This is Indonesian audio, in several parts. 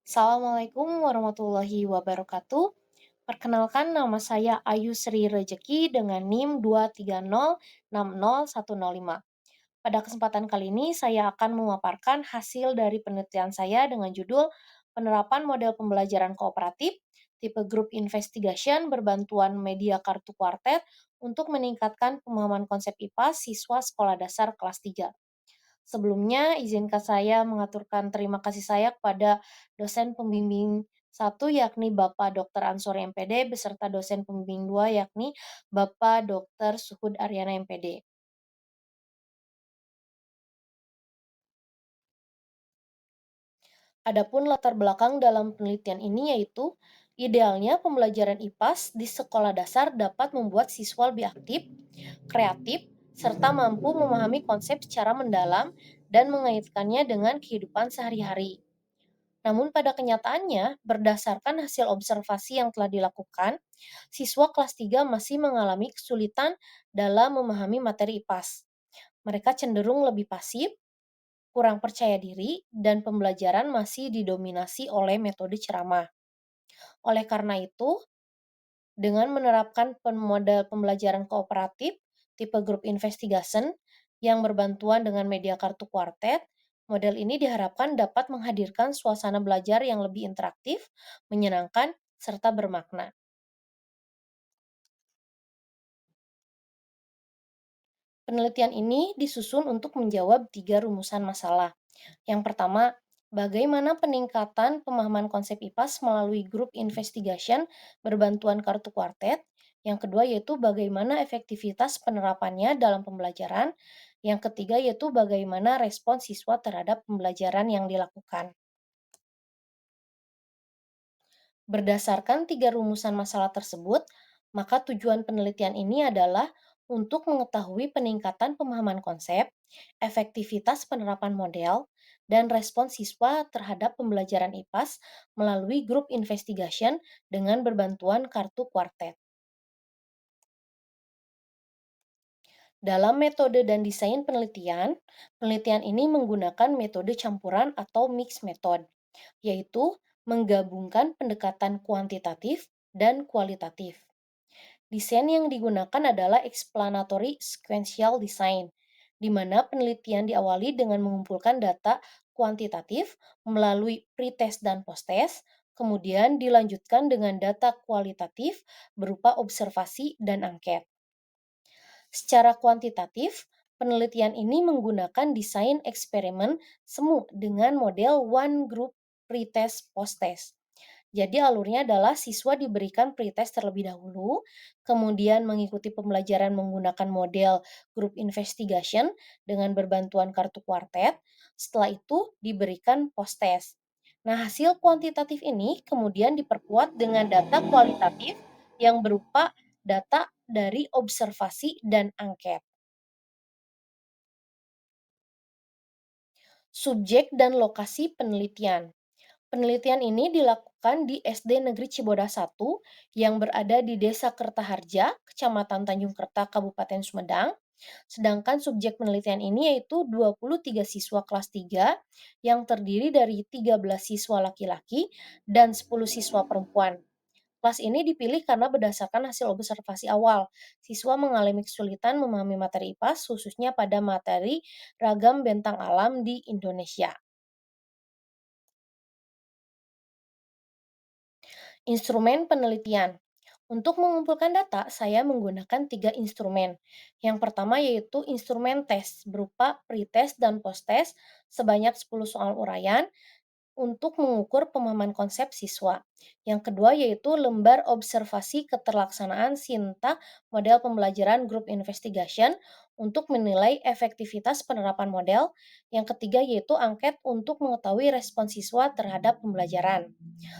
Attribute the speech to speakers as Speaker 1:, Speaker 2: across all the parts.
Speaker 1: Assalamualaikum warahmatullahi wabarakatuh. Perkenalkan nama saya Ayu Sri Rejeki dengan NIM 230600105. Pada kesempatan kali ini saya akan memaparkan hasil dari penelitian saya dengan judul Penerapan Model Pembelajaran Kooperatif tipe Group Investigation berbantuan media kartu kuartet untuk meningkatkan pemahaman konsep IPA siswa sekolah dasar kelas 3. Sebelumnya, izinkan saya mengaturkan terima kasih saya kepada dosen pembimbing satu yakni Bapak Dr. Ansori MPD beserta dosen pembimbing 2 yakni Bapak Dr. Suhud Aryana MPD. Adapun latar belakang dalam penelitian ini yaitu idealnya pembelajaran IPAS di sekolah dasar dapat membuat siswa lebih aktif, kreatif, serta mampu memahami konsep secara mendalam dan mengaitkannya dengan kehidupan sehari-hari. Namun pada kenyataannya, berdasarkan hasil observasi yang telah dilakukan, siswa kelas 3 masih mengalami kesulitan dalam memahami materi IPAS. Mereka cenderung lebih pasif, kurang percaya diri, dan pembelajaran masih didominasi oleh metode ceramah. Oleh karena itu, dengan menerapkan model pembelajaran kooperatif tipe group investigation yang berbantuan dengan media kartu kuartet, model ini diharapkan dapat menghadirkan suasana belajar yang lebih interaktif, menyenangkan, serta bermakna. Penelitian ini disusun untuk menjawab 3 rumusan masalah. Yang pertama, bagaimana peningkatan pemahaman konsep IPAS melalui grup investigation berbantuan kartu kuartet. Yang kedua yaitu bagaimana efektivitas penerapannya dalam pembelajaran. Yang ketiga yaitu bagaimana respon siswa terhadap pembelajaran yang dilakukan. Berdasarkan 3 rumusan masalah tersebut, maka tujuan penelitian ini adalah untuk mengetahui peningkatan pemahaman konsep, efektivitas penerapan model, dan respon siswa terhadap pembelajaran IPAS melalui grup investigation dengan berbantuan kartu kuartet. Dalam metode dan desain penelitian, penelitian ini menggunakan metode campuran atau mixed method, yaitu menggabungkan pendekatan kuantitatif dan kualitatif. Desain yang digunakan adalah explanatory sequential design, di mana penelitian diawali dengan mengumpulkan data kuantitatif melalui pretest dan posttest, kemudian dilanjutkan dengan data kualitatif berupa observasi dan angket. Secara kuantitatif, penelitian ini menggunakan desain eksperimen semu dengan model one group pretest posttest. Jadi alurnya adalah siswa diberikan pretest terlebih dahulu, kemudian mengikuti pembelajaran menggunakan model group investigation dengan berbantuan kartu kuartet, setelah itu diberikan post-test. Nah, hasil kuantitatif ini kemudian diperkuat dengan data kualitatif yang berupa data dari observasi dan angket. Subjek dan lokasi penelitian. Penelitian ini dilakukan di SD Negeri Cibodas 1 yang berada di Desa Kertaharja, Kecamatan Tanjung Kerta, Kabupaten Sumedang. Sedangkan subjek penelitian ini yaitu 23 siswa kelas 3 yang terdiri dari 13 siswa laki-laki dan 10 siswa perempuan. Kelas ini dipilih karena berdasarkan hasil observasi awal, siswa mengalami kesulitan memahami materi IPAS khususnya pada materi ragam bentang alam di Indonesia. Instrumen penelitian. Untuk mengumpulkan data, saya menggunakan 3 instrumen. Yang pertama yaitu instrumen tes berupa pretest dan posttest sebanyak 10 soal uraian untuk mengukur pemahaman konsep siswa. Yang kedua yaitu lembar observasi keterlaksanaan Sinta model pembelajaran group investigation untuk menilai efektivitas penerapan model. Yang ketiga yaitu angket untuk mengetahui respon siswa terhadap pembelajaran.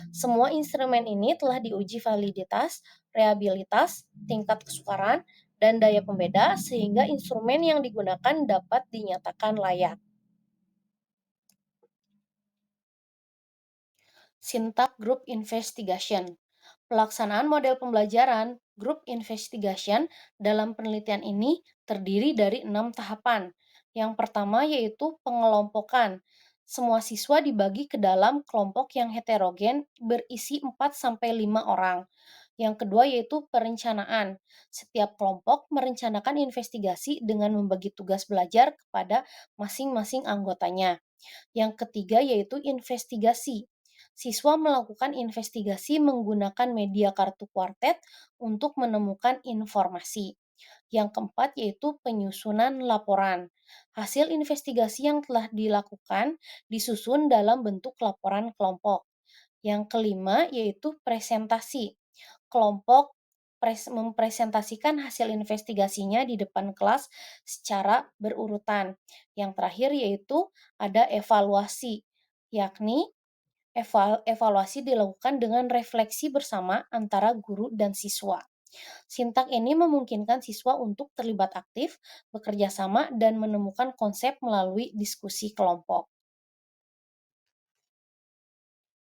Speaker 1: Semua instrumen ini telah diuji validitas, reliabilitas, tingkat kesukaran, dan daya pembeda sehingga instrumen yang digunakan dapat dinyatakan layak. Sintak Group Investigation. Pelaksanaan model pembelajaran Group Investigation dalam penelitian ini terdiri dari 6 tahapan. Yang pertama yaitu pengelompokan. Semua siswa dibagi ke dalam kelompok yang heterogen berisi 4 sampai 5 orang. Yang kedua yaitu perencanaan. Setiap kelompok merencanakan investigasi dengan membagi tugas belajar kepada masing-masing anggotanya. Yang ketiga yaitu investigasi. Siswa melakukan investigasi menggunakan media kartu kuartet untuk menemukan informasi. Yang keempat yaitu penyusunan laporan. Hasil investigasi yang telah dilakukan disusun dalam bentuk laporan kelompok. Yang kelima yaitu presentasi. Kelompok mempresentasikan hasil investigasinya di depan kelas secara berurutan. Yang terakhir yaitu ada evaluasi, yakni evaluasi dilakukan dengan refleksi bersama antara guru dan siswa. Sintak ini memungkinkan siswa untuk terlibat aktif, bekerja sama, dan menemukan konsep melalui diskusi kelompok.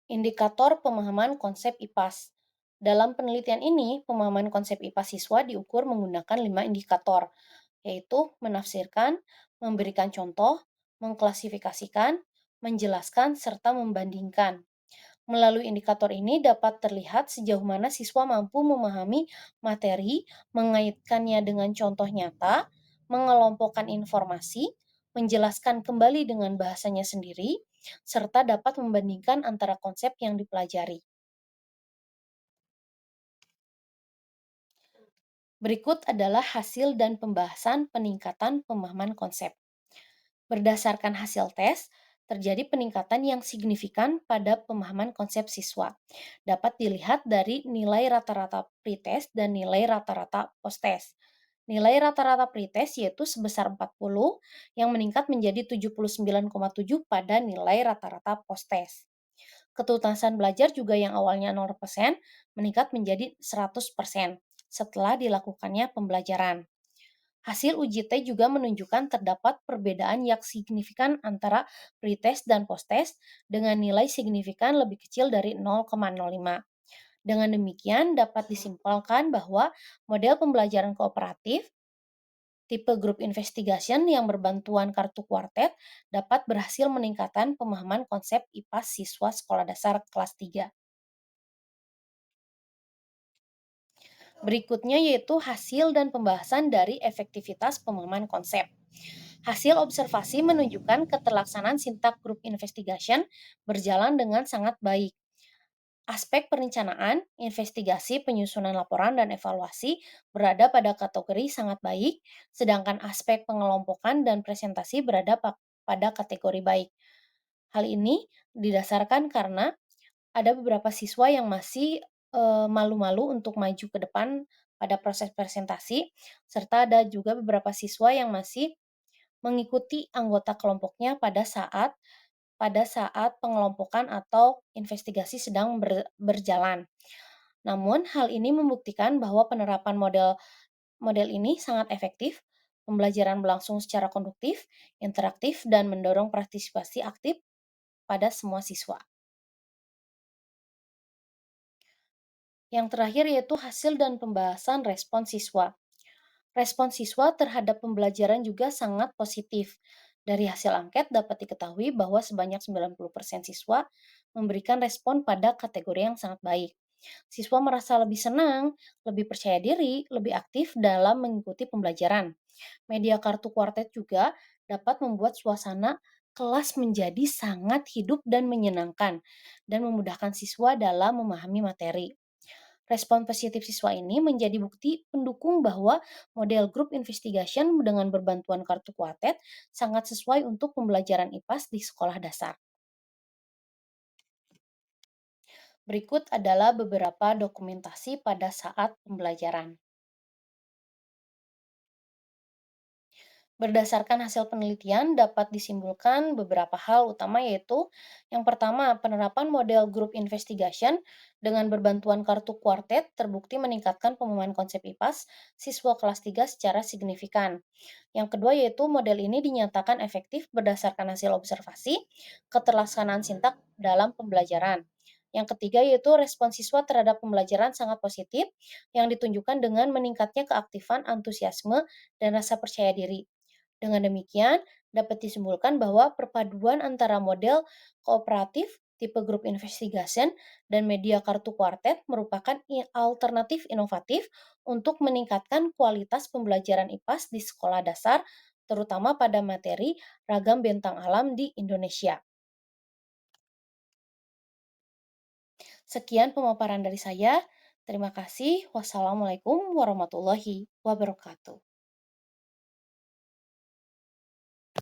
Speaker 1: Indikator pemahaman konsep IPAS. Dalam penelitian ini, pemahaman konsep IPAS siswa diukur menggunakan 5 indikator, yaitu menafsirkan, memberikan contoh, mengklasifikasikan, menjelaskan, serta membandingkan. Melalui indikator ini dapat terlihat sejauh mana siswa mampu memahami materi, mengaitkannya dengan contoh nyata, mengelompokkan informasi, menjelaskan kembali dengan bahasanya sendiri, serta dapat membandingkan antara konsep yang dipelajari. Berikut adalah hasil dan pembahasan peningkatan pemahaman konsep. Berdasarkan hasil tes, terjadi peningkatan yang signifikan pada pemahaman konsep siswa. Dapat dilihat dari nilai rata-rata pretest dan nilai rata-rata post-test. Nilai rata-rata pretest yaitu sebesar 40 yang meningkat menjadi 79,7 pada nilai rata-rata post-test. Ketuntasan belajar juga yang awalnya 0% meningkat menjadi 100% setelah dilakukannya pembelajaran. Hasil uji T juga menunjukkan terdapat perbedaan yang signifikan antara pretest dan posttest dengan nilai signifikan lebih kecil dari 0,05. Dengan demikian, dapat disimpulkan bahwa model pembelajaran kooperatif tipe group investigation yang berbantuan kartu kuartet dapat berhasil meningkatkan pemahaman konsep IPAS siswa sekolah dasar kelas 3. Berikutnya yaitu hasil dan pembahasan dari efektivitas pemahaman konsep. Hasil observasi menunjukkan keterlaksanaan sintak group investigation berjalan dengan sangat baik. Aspek perencanaan, investigasi, penyusunan laporan, dan evaluasi berada pada kategori sangat baik, sedangkan aspek pengelompokan dan presentasi berada pada kategori baik. Hal ini didasarkan karena ada beberapa siswa yang masih malu-malu untuk maju ke depan pada proses presentasi, serta ada juga beberapa siswa yang masih mengikuti anggota kelompoknya pada saat pengelompokan atau investigasi sedang berjalan. Namun, hal ini membuktikan bahwa penerapan model model ini sangat efektif, pembelajaran berlangsung secara konduktif, interaktif, dan mendorong partisipasi aktif pada semua siswa. Yang terakhir yaitu hasil dan pembahasan respon siswa. Respon siswa terhadap pembelajaran juga sangat positif. Dari hasil angket dapat diketahui bahwa sebanyak 90% siswa memberikan respon pada kategori yang sangat baik. Siswa merasa lebih senang, lebih percaya diri, lebih aktif dalam mengikuti pembelajaran. Media kartu kuartet juga dapat membuat suasana kelas menjadi sangat hidup dan menyenangkan dan memudahkan siswa dalam memahami materi. Respon positif siswa ini menjadi bukti pendukung bahwa model group investigation dengan berbantuan kartu kuartet sangat sesuai untuk pembelajaran IPAS di sekolah dasar. Berikut adalah beberapa dokumentasi pada saat pembelajaran. Berdasarkan hasil penelitian dapat disimpulkan beberapa hal utama yaitu yang pertama, penerapan model group investigation dengan berbantuan kartu kuartet terbukti meningkatkan pemahaman konsep IPAS siswa kelas 3 secara signifikan. Yang kedua yaitu model ini dinyatakan efektif berdasarkan hasil observasi, keterlaksanaan sintak dalam pembelajaran. Yang ketiga yaitu respon siswa terhadap pembelajaran sangat positif yang ditunjukkan dengan meningkatnya keaktifan, antusiasme, dan rasa percaya diri. Dengan demikian, dapat disimpulkan bahwa perpaduan antara model kooperatif, tipe grup investigation, dan media kartu kuartet merupakan alternatif inovatif untuk meningkatkan kualitas pembelajaran IPAS di sekolah dasar, terutama pada materi ragam bentang alam di Indonesia. Sekian pemaparan dari saya. Terima kasih. Wassalamualaikum warahmatullahi wabarakatuh.